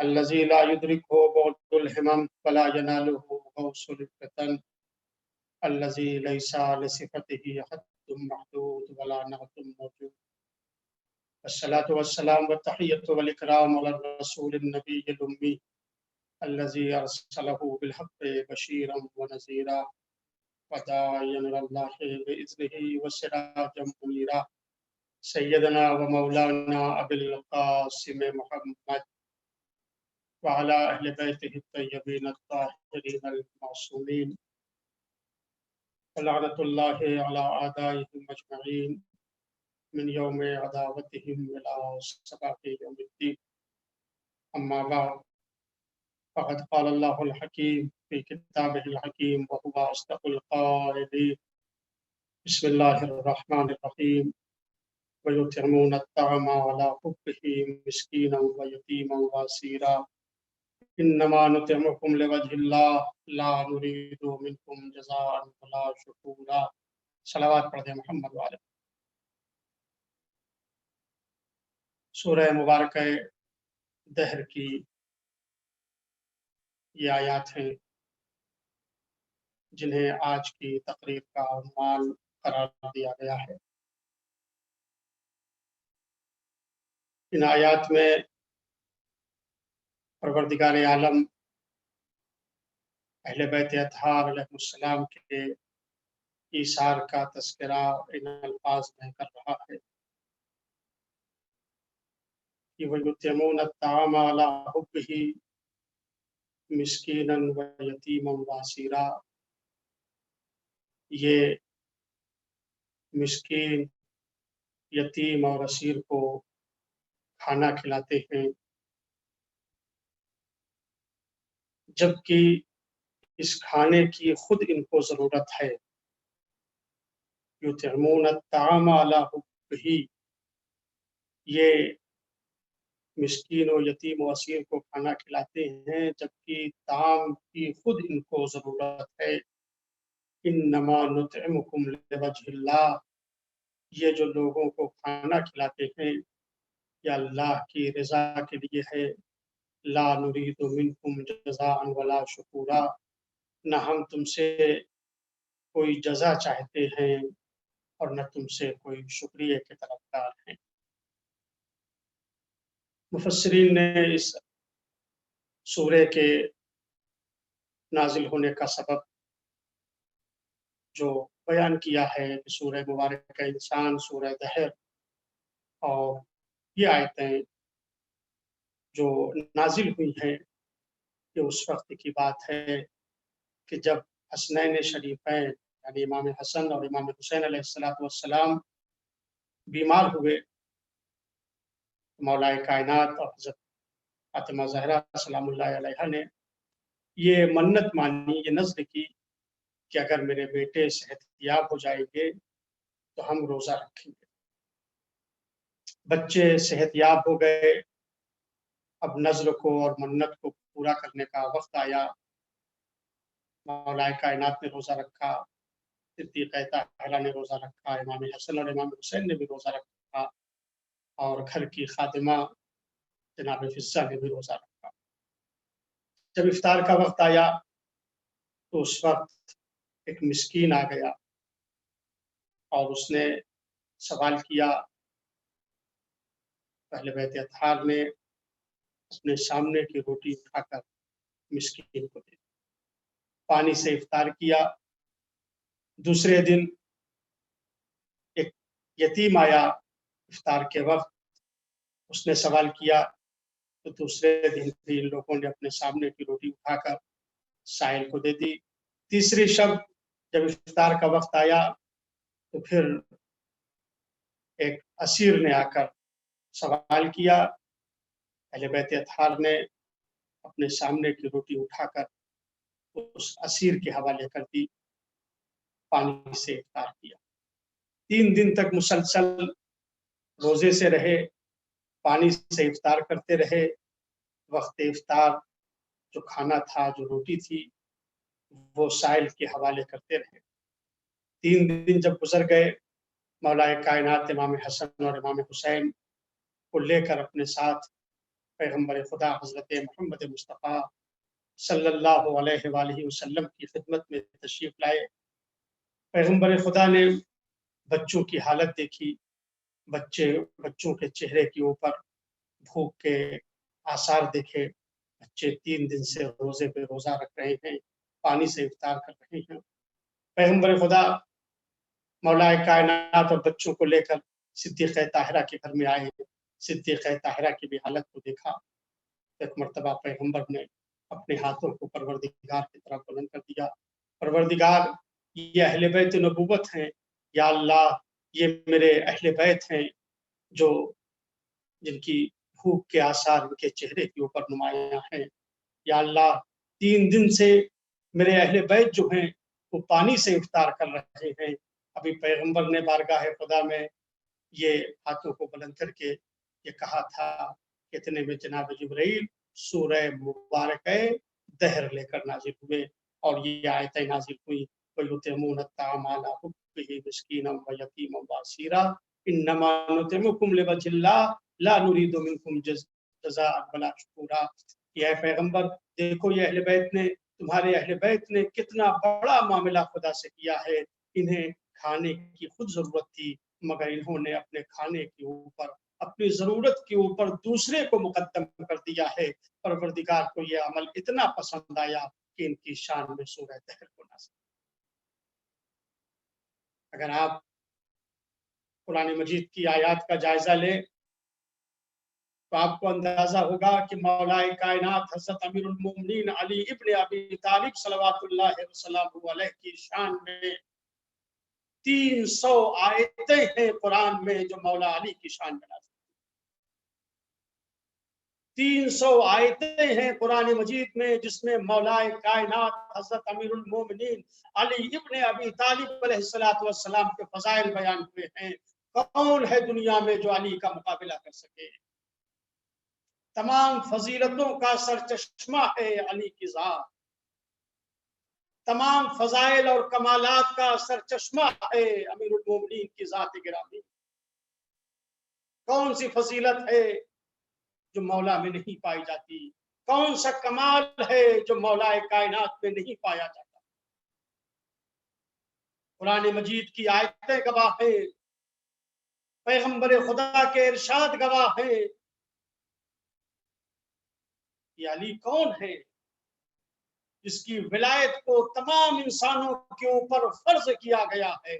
الذي لا يدركه بعد الهمم ولا يناله غوص الفتن الذي ليس لصفته حد محدود ولا نعت موجود. والصلاة والسلام والتحية والإكرام على الرسول النبي الأمي الذي أرسله بالحق بشيرا ونذيرا وداعيا إلى الله بإذنه وسراجا منيرا سيدنا ومولانا أبي القاسم محمد وعلى أهل بيته الطيبين الطاهرين المعصومين ولعنة الله على أعدائهم أجمعين من يوم عداوتهم إلى صباح يوم الدين. أما بعد فقد قال الله الحكيم في كتابه الحكيم وهو أصدق القائلين. بسم الله الرحمن الرحيم. ويطعمون الطعام على حبه مسكينا ويتيما واسيرا انما نطعمكم لوجه الله لا نريد منكم جزاء ولا شكورا. صلوات پڑھ دیں محمد والے. سورہ مبارکہ دہر کی یہ آیات ہیں جنہیں آج کی تقریر کا عنوان قرار دیا گیا ہے. ان آیات میں پروردگار عالم اہل بیت اطہار علیہ السلام کے ایثار کا تذکرہ ان الفاظ میں کر رہا ہے کہ وَيُطْعِمُونَ الطَّعَامَ عَلَىٰ حُبِّهِ مِسْكِينًا وَيَتِيمًا وَأَسِيرًا. یہ مسکین، یتیم اور اسیر کو کھانا کھلاتے ہیں جبکہ اس کھانے کی خود ان کو ضرورت ہے. یطعمون الطعام علی حبہ، یہ مسکین و یتیم و اسیر کو کھانا کھلاتے ہیں جبکہ طعام کی خود ان کو ضرورت ہے. انما نطعمکم لوجہ اللہ، یہ جو لوگوں کو کھانا کھلاتے ہیں یہ اللہ کی رضا کے لیے ہے. لا نرید منکم جزاء ولا شکورا، نہ ہم تم سے کوئی جزا چاہتے ہیں اور نہ تم سے کوئی شکریہ کے طلبگار ہیں. مفسرین نے اس سورہ کے نازل ہونے کا سبب جو بیان کیا ہے کہ سورہ مبارکہ انسان، سورہ دہر اور یہ آیتیں جو نازل ہوئی ہیں یہ اس وقت کی بات ہے کہ جب حسنین شریفین یعنی امام حسن اور امام حسین علیہ السلام بیمار ہوئے. مولا کائنات اور حضرت فاطمہ زہرا سلام اللہ علیہا نے یہ منت مانی، یہ نذر کی کہ اگر میرے بیٹے صحت یاب ہو جائیں گے تو ہم روزہ رکھیں گے. بچے صحت یاب ہو گئے، اب نذر کو اور منت کو پورا کرنے کا وقت آیا. مولا کائنات نے روزہ رکھا، صدیقہ طاہرہ نے روزہ رکھا، امام حسن اور امام حسین نے بھی روزہ رکھا اور گھر کی خادمہ جناب فضہ نے بھی روزہ رکھا. جب افطار کا وقت آیا تو اس وقت ایک مسکین آ گیا اور اس نے سوال کیا. اہل بیت اطہار نے اپنے سامنے کی روٹی اٹھا کر مسکین کو دی، پانی سے افطار کیا. دوسرے دن ایک یتیم آیا افطار کے وقت، اس نے سوال کیا تو دوسرے دن بھی ان لوگوں نے اپنے سامنے کی روٹی اٹھا کر سائل کو دے دی. تیسری شب جب افطار کا وقت آیا تو پھر ایک اسیر نے آ کر سوال کیا. اہل بیت اطہار نے اپنے سامنے کی روٹی اٹھا کر اس اسیر کے حوالے کر دی، پانی سے افطار کیا. 3 دن تک مسلسل روزے سے رہے، پانی سے افطار کرتے رہے. وقت افطار جو کھانا تھا، جو روٹی تھی، وہ سائل کے حوالے کرتے رہے. 3 دن جب گزر گئے، مولا کائنات امام حسن اور امام حسین کو لے کر اپنے ساتھ پیغمبر خدا حضرت محمد مصطفیٰ صلی اللہ علیہ وآلہ وسلم کی خدمت میں تشریف لائے۔ پیغمبر خدا نے بچوں کی حالت دیکھی، بچوں کے چہرے کے اوپر بھوک کے آثار دیکھے، بچے 3 دن سے روزے پہ روزہ رکھ رہے ہیں، پانی سے افطار کر رہے ہیں۔ پیغمبر خدا مولا کائنات اور بچوں کو لے کر صدیقہ طاہرہ کے گھر میں آئے۔ صدیقہ طاہرہ کی بھی حالت کو دیکھا۔ ایک مرتبہ پیغمبر نے اپنے ہاتھوں کو پروردگار کی طرف بلند کر دیا، پروردگار یہ اہل بیت نبوت ہیں، یا اللہ یہ میرے اہل بیت ہیں جو جن کی بھوک کے آثار ان کے چہرے کے اوپر نمایاں ہیں۔ یا اللہ 3 دن سے میرے اہل بیت جو ہیں وہ پانی سے افطار کر رہے ہیں۔ ابھی پیغمبر نے بارگاہ خدا میں یہ ہاتھوں کو بلند کر کے یہ کہا تھا کہ اتنے میں جناب جبرائیل سورہ مبارکہ دہر لے کر نازل ہوئے اور یہ آیتیں نازل ہوئی، وَيُطْعِمُونَ الطَّعَامَ عَلَىٰ حُبِّهِ مِسْكِينًا وَيَتِيمًا وَأَسِيرًا إِنَّمَا نُطْعِمُكُمْ لِوَجْهِ اللَّهِ لَا نُرِيدُ مِنكُمْ جَزَاءً وَلَا شُكُورًا۔ یہ پیغمبر دیکھو یہ اہل بیت نے، تمہارے اہل بیت نے کتنا بڑا معاملہ خدا سے کیا ہے۔ انہیں کھانے کی خود ضرورت تھی مگر انہوں نے اپنے کھانے کے اوپر، اپنی ضرورت کے اوپر دوسرے کو مقدم کر دیا ہے۔ پروردگار کو یہ عمل اتنا پسند آیا کہ ان کی شان میں سورہ دہر کو نازل۔ اگر آپ قرآن مجید کی آیات کا جائزہ لیں تو آپ کو اندازہ ہوگا کہ مولا کائنات حضرت امیر المومنین علی ابن ابی طالب صلوات اللہ وسلم علیہ کی شان میں 300 آیتیں ہیں قرآن میں جو مولا علی کی شان میں نازل۔ 300 آیتیں ہیں قرآن مجید میں جس میں مولا کائنات حضرت امیر المومنین علی ابن ابی طالب علیہ السلام کے فضائل بیان ہوئے ہیں۔ کون ہے دنیا میں جو علی کا مقابلہ کر سکے؟ تمام فضیلتوں کا سرچشمہ ہے علی کی ذات، تمام فضائل اور کمالات کا سرچشمہ ہے امیر المومنین کی ذات گرامی۔ کون سی فضیلت ہے جو مولا میں نہیں پائی جاتی؟ کون سا کمال ہے جو مولا کائنات میں نہیں پایا جاتا؟ قرآن مجید کی آیتیں گواہ ہیں، پیغمبر خدا کے ارشاد گواہ ہیں۔ یہ علی کون ہے جس کی ولایت کو تمام انسانوں کے اوپر فرض کیا گیا ہے؟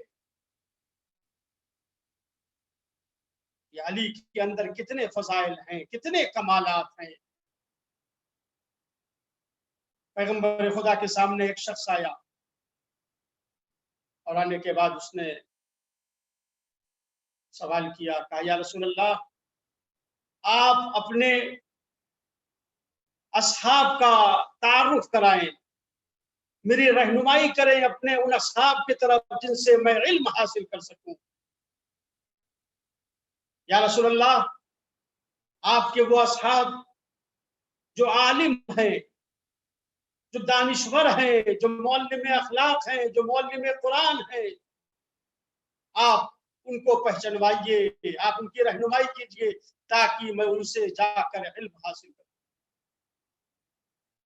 یہ علی کے اندر کتنے فضائل ہیں، کتنے کمالات ہیں۔ پیغمبر خدا کے سامنے ایک شخص آیا اور آنے کے بعد اس نے سوال کیا، کہا یا رسول اللہ آپ اپنے اصحاب کا تعارف کرائیں، میری رہنمائی کریں اپنے ان اصحاب کی طرف جن سے میں علم حاصل کر سکوں۔ یا رسول اللہ آپ کے وہ اصحاب جو عالم ہیں، جو دانشور ہیں، جو معلم اخلاق ہیں، جو معلم قرآن ہیں، آپ ان کو پہچنوائیے، آپ ان کی رہنمائی کیجیے تاکہ میں ان سے جا کر علم حاصل کروں۔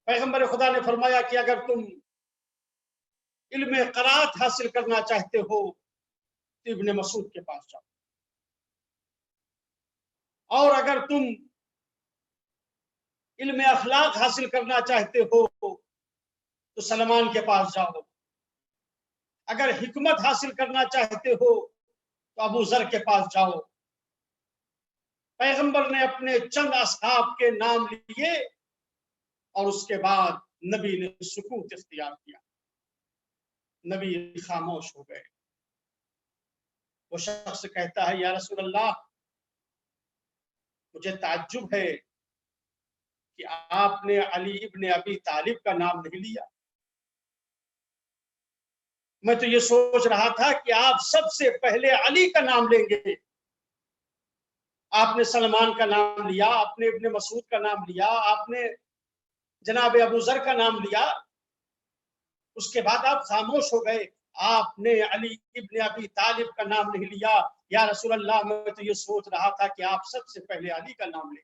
پیغمبر خدا نے فرمایا کہ اگر تم علم قرات حاصل کرنا چاہتے ہو تو ابن مسعود کے پاس جاؤ، اور اگر تم علم اخلاق حاصل کرنا چاہتے ہو تو سلمان کے پاس جاؤ، اگر حکمت حاصل کرنا چاہتے ہو تو ابو ذر کے پاس جاؤ۔ پیغمبر نے اپنے چند اصحاب کے نام لیے اور اس کے بعد نبی نے سکوت اختیار کیا، نبی خاموش ہو گئے۔ وہ شخص کہتا ہے یا رسول اللہ مجھے تعجب ہے کہ آپ نے علی ابن ابی طالب کا نام نہیں لیا، میں تو یہ سوچ رہا تھا کہ آپ سب سے پہلے علی کا نام لیں گے۔ آپ نے سلمان کا نام لیا، آپ نے ابن مسعود کا نام لیا، آپ نے جناب ابو ذر کا نام لیا، اس کے بعد آپ خاموش ہو گئے، آپ نے علی ابن ابی طالب کا نام نہیں لیا۔ یا رسول اللہ میں تو یہ سوچ رہا تھا کہ آپ سب سے پہلے علی کا نام لیں۔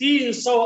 300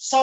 100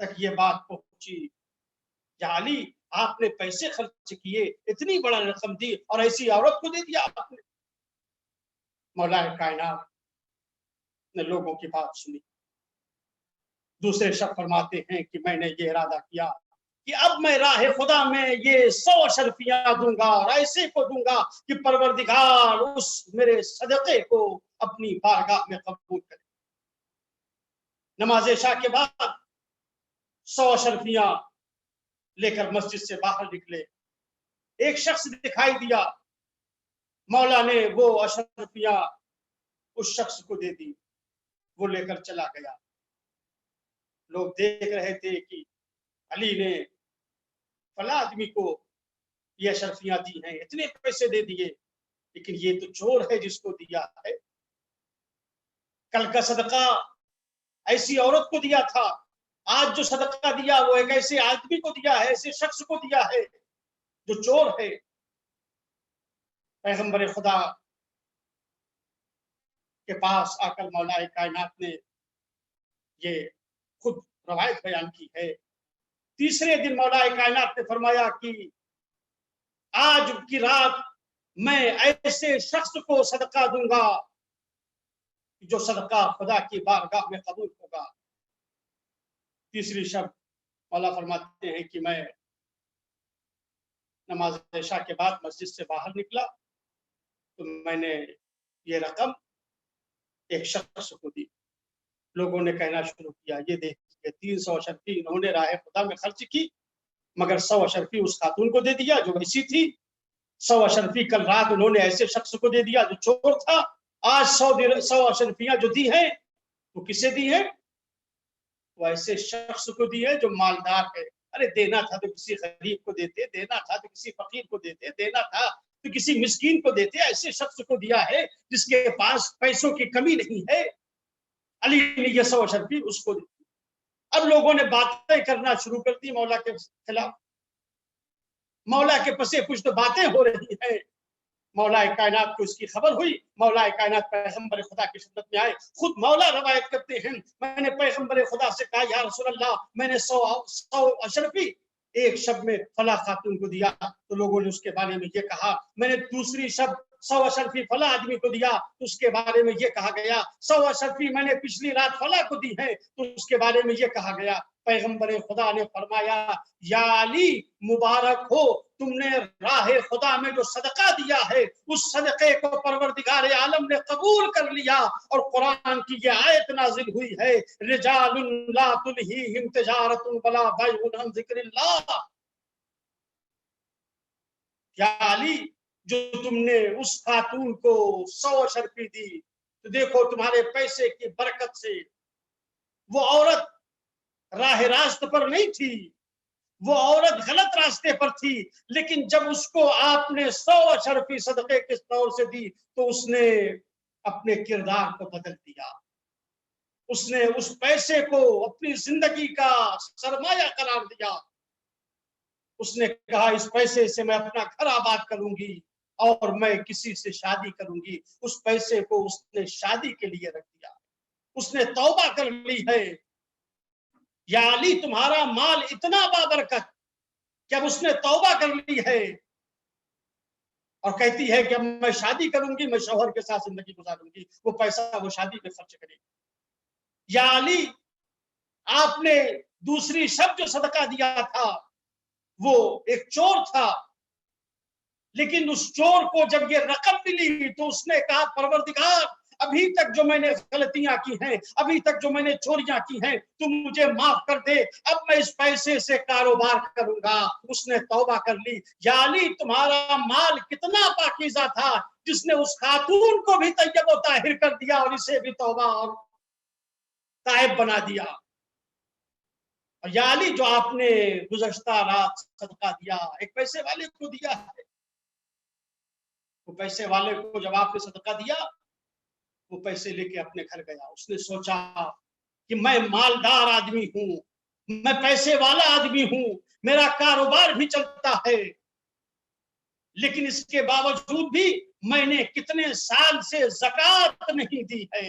تک یہ بات پہنچی، یا علی آپ نے پیسے خرچ کیے، اتنی بڑا رقم دی اور ایسی عورت کو دے دیا آپ نے؟ مولا کائنات نے لوگوں کی بات سنی. دوسرے شب فرماتے ہیں کہ میں نے یہ ارادہ کیا کہ اب میں راہ خدا میں یہ 100 اشرفیاں دوں گا اور ایسے کو دوں گا کہ پروردگار اس میرے صدقے کو اپنی بارگاہ میں قبول کرے. نماز عشاء کے بعد 100 اشرفیاں لے کر مسجد سے باہر نکلے. ایک شخص دکھائی دیا، مولا نے وہ اشرفیاں اس شخص کو دے دی، وہ لے کر چلا گیا. لوگ دیکھ رہے تھے کہ علی نے فلاں آدمی کو یہ اشرفیاں دی ہیں، اتنے پیسے دے دیے، لیکن یہ تو چور ہے جس کو دیا ہے. کل کا صدقہ ایسی عورت کو دیا تھا، آج جو صدقہ دیا وہ ایک ایسے آدمی کو دیا ہے، ایسے شخص کو دیا ہے جو چور ہے. پیغمبر خدا کے پاس آ کر مولا کائنات نے یہ خود روایت بیان کی ہے. تیسرے دن مولا کائنات نے فرمایا کہ آج کی رات میں ایسے شخص کو صدقہ دوں گا جو صدقہ خدا کی بارگاہ میں قبول ہوگا. تیسری شب مولا فرماتے ہیں کہ میں نماز عشاء کے بعد مسجد سے باہر نکلا تو میں نے یہ رقم ایک شخص کو دی. لوگوں نے کہنا شروع کیا، یہ دیکھیے 300 اشرفی انہوں نے راہ خدا میں خرچ کی، مگر 100 اشرفی اس خاتون کو دے دیا جو ویسی تھی. 100 اشرفی کل رات انہوں نے ایسے شخص کو دے دیا جو چور تھا. آج 100 اشرفیاں جو دی ہیں وہ کسے دی ہیں؟ وہ ایسے شخص کو دی ہے جو مالدار ہے. ارے دینا تھا تو کسی غریب کو دیتے، دینا تھا تو کسی فقیر کو دیتے، دینا تھا تو کسی مسکین کو دیتے. ایسے شخص کو دیا ہے جس کے پاس پیسوں کی کمی نہیں ہے. علی نے یہ 100 اشرفی اس کو دی. اب لوگوں نے باتیں کرنا شروع کر دی مولا کے خلاف. مولا کے پسے کچھ تو باتیں ہو رہی ہیں. مولا کائنات کو اس کی خبر ہوئی. مولا کائنات پیغمبر خدا کی خدمت میں آئے. خود مولا روایت کرتے ہیں میں نے پیغمبر خدا سے کہا یا رسول اللہ میں نے 100 اشرفی ایک شب میں فلاں خاتون کو دیا. تو لوگوں نے اس کے بارے میں یہ کہا. میں نے دوسری شب 100 اشرفی فلاں آدمی کو دیا تو اس کے بارے میں یہ کہا گیا. 100 اشرفی میں نے پچھلی رات فلاں کو دی ہے تو اس کے بارے میں یہ کہا گیا. پیغمبر خدا نے فرمایا یا علی مبارک ہو، تم نے راہ خدا میں جو صدقہ دیا ہے اس صدقے کو پروردگار عالم نے قبول کر لیا. اور قرآن کی یہ آیت نازل ہوئی ہے رجال لا تلہیہم تجارت ولا بیع عن ذکر اللہ. یا علی جو تم نے اس خاتون کو 100 اشرفی دی تو دیکھو تمہارے پیسے کی برکت سے وہ عورت راہ راست پر نہیں تھی، وہ عورت غلط راستے پر تھی، لیکن جب اس کو آپ نے 100 اشرفی صدقے کے طور سے دی تو اس نے اپنے کردار کو بدل دیا. اس نے اس پیسے کو اپنی زندگی کا سرمایہ قرار دیا. اس نے کہا اس پیسے سے میں اپنا گھر آباد کروں گی اور میں کسی سے شادی کروں گی. اس پیسے کو اس نے شادی کے لیے رکھ دیا. اس نے توبہ کر لی ہے. یا علی تمہارا مال اتنا بابرکت کہ اب اس نے توبہ کر لی ہے اور کہتی ہے کہ اب میں شادی کروں گی، میں شوہر کے ساتھ زندگی گزاروں گی. وہ پیسہ وہ شادی میں خرچ کرے گی. یا علی آپ نے دوسری شب جو صدقہ دیا تھا وہ ایک چور تھا، لیکن اس چور کو جب یہ رقم ملی تو اس نے کہا پروردگار ابھی تک جو میں نے غلطیاں کی ہیں، ابھی تک جو میں نے چوریاں کی ہیں تم مجھے معاف کر دے، اب میں اس پیسے سے کاروبار کروں گا. اس نے توبہ کر لی. یا علی تمہارا مال کتنا پاکیزہ تھا جس نے اس خاتون کو بھی طیب و طاہر کر دیا اور اسے بھی توبہ اور تائب بنا دیا. اور یا علی جو آپ نے گزشتہ رات صدقہ دیا ایک پیسے والے کو دیا ہے، وہ پیسے والے کو جب آپ نے صدقہ دیا وہ پیسے لے کے اپنے گھر گیا. اس نے سوچا کہ میں مالدار آدمی ہوں، میں پیسے والا آدمی ہوں، میرا کاروبار بھی چلتا ہے، لیکن اس کے باوجود بھی میں نے کتنے سال سے زکوٰۃ نہیں دی ہے.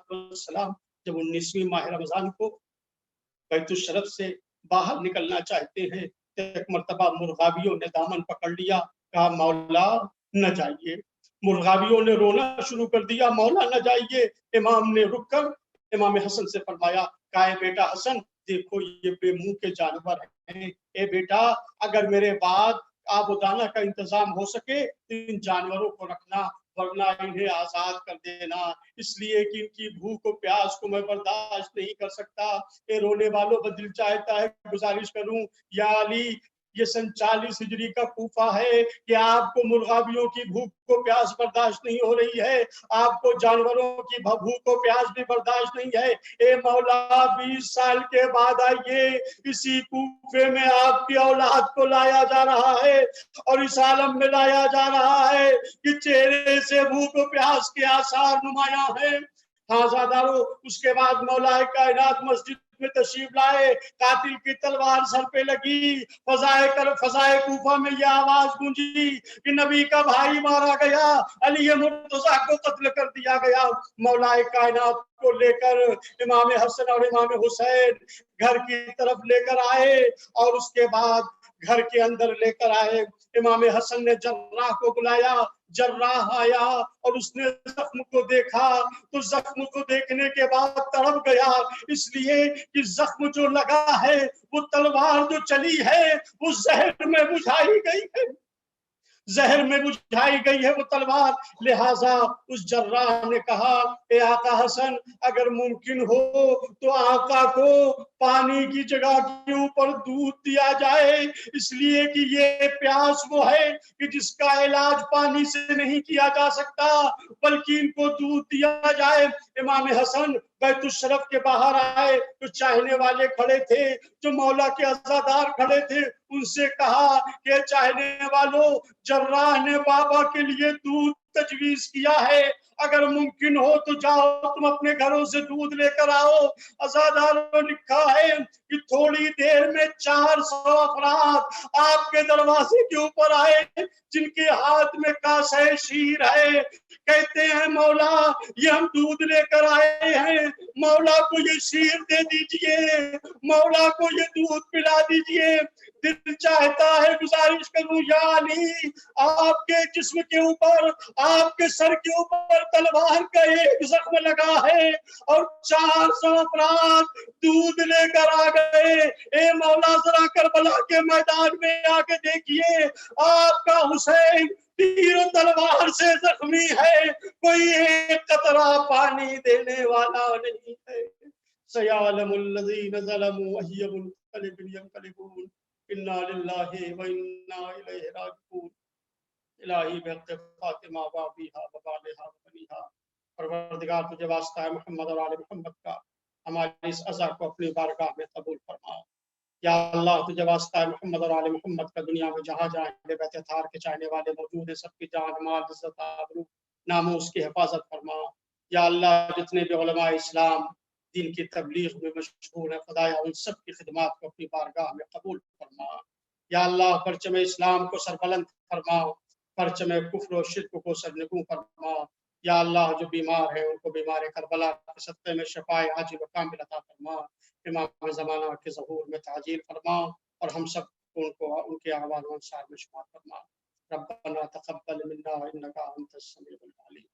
السلام جب 19ویں ماہ رمضان کو بیت الشرف سے باہر نکلنا چاہتے ہیں تو ایک مرتبہ مرغابیوں نے دامن پکڑ لیا، کہا مولا نہ جائیے۔ مرغابیوں نے رونا شروع کر دیا، مولا نہ جائیے۔ امام نے رک کر امام حسن سے فرمایا، کہا اے بیٹا حسن دیکھو یہ بے منہ کے جانور ہیں، اے بیٹا اگر میرے بعد آب و دانہ کا انتظام ہو سکے تو ان جانوروں کو رکھنا، ورنہ انہیں آزاد کر دینا، اس لیے کہ ان کی بھوک و پیاس کو میں برداشت نہیں کر سکتا۔ اے رونے والوں بدل چاہتا ہے گزارش کروں یا علی، یہ سن 40 ہجری کا کوفہ ہے کہ آپ کو مرغابیوں کی بھوک کو پیاس برداشت نہیں ہو رہی ہے، آپ کو جانوروں کی بھوک کو پیاس بھی برداشت نہیں ہے۔ اے مولا 20 سال کے بعد آئیے، اسی کوفے میں آپ کی اولاد کو لایا جا رہا ہے اور اس عالم میں لایا جا رہا ہے کہ چہرے سے بھوک و پیاس کے آثار نمایاں ہیں۔ ہاں زادارو، اس کے بعد مولا کائنات مسجد میں تشریف لائے، قاتل کی تلوار سر پہ لگی، فضائے کوفہ میں یہ آواز گونجی کہ نبی کا بھائی مارا گیا، علی مرتضیٰ کو قتل کر دیا گیا۔ مولا کائنات کو لے کر امام حسن اور امام حسین گھر کی طرف لے کر آئے، اور اس کے بعد گھر کے اندر لے کر آئے۔ امام حسن نے جراح کو بلایا، جراح آیا اور اس نے زخم کو دیکھا تو زخم کو دیکھنے کے بعد تڑپ گیا، اس لیے کہ زخم جو لگا ہے وہ تلوار جو چلی ہے وہ زہر میں بجھائی گئی ہے، زہر میں بجھائی گئی ہے وہ تلوار۔ لہٰذا اس جراح نے کہا اے آقا حسن اگر ممکن ہو تو آقا کو پانی کی جگہ کے اوپر دودھ دیا جائے، اس لیے کہ یہ پیاس وہ ہے کہ جس کا علاج پانی سے نہیں کیا جا سکتا بلکہ ان کو دودھ دیا جائے۔ امام حسن بیت الشرف کے باہر آئے تو چاہنے والے کھڑے تھے، جو مولا کے عزادار کھڑے تھے، ان سے کہا کہ چاہنے والوں جراح نے بابا کے لیے دودھ تجویز کیا ہے، اگر ممکن ہو تو جاؤ تم اپنے گھروں سے دودھ لے کر آؤ۔ عزاداروں نے لکھا ہے کہ تھوڑی دیر میں 400 افراد آپ کے دروازے کے اوپر آئے جن کے ہاتھ میں کاسے شیر ہے، کہتے ہیں مولا یہ ہم دودھ لے کر آئے ہیں، مولا کو یہ شیر دے دیجئے، مولا کو یہ دودھ پلا دیجئے۔ دل چاہتا ہے گزارش کروں یا علی، آپ کے جسم کے اوپر، آپ کے سر کے اوپر تلوار کا ایک زخم لگا ہے اور 400 افراد دودھ لے کر آ گئے۔ اے مولا ذرا کربلا کے میدان میں آ کے دیکھیے، آپ کا حسین تیر و تلوار سے زخمی ہے، کوئی ایک قطرہ پانی دینے والا نہیں ہے۔ سیعلم الذین ظلموا ای منقلب ینقلبون، انا للہ و انا الیہ راجعون۔ الہی بحق فاطمہ و ابیہا و بالہا و بنیہا، پروردگار تجھے واسطہ ہے محمد اور آل محمد کا، ہماری اس عزا کو اپنی بارگاہ میں قبول فرما۔ یا اللہ تجھے واسطہ ہے محمد اور آل محمد کا، دنیا میں جہاں جہاں اہل بیت اطہار کے چاہنے والے موجود ہیں سب کی جان مال عزت آبرو ناموس کی حفاظت فرما۔ یا اللہ جتنے بھی علماء اسلام دین کی تبلیغ میں مشغول ہیں خدایا ان سب کی خدمات کو اپنی بارگاہ میں قبول فرما۔ یا اللہ پرچم اسلام کو سربلند فرما، پرچم کفر و شرک کو سرنگوں فرما۔ یا اللہ جو بیمار ہیں ان کو بیمار کربلا کے صدقے میں شفائے عاجل و کامل عطا فرما، امام زمانہ کے ظہور میں تعجیل فرما، اور ہم سب کو ان کے اعوان و انصار میں شمار فرما۔ ربنا تقبل منا انک انت السمیع العلیم۔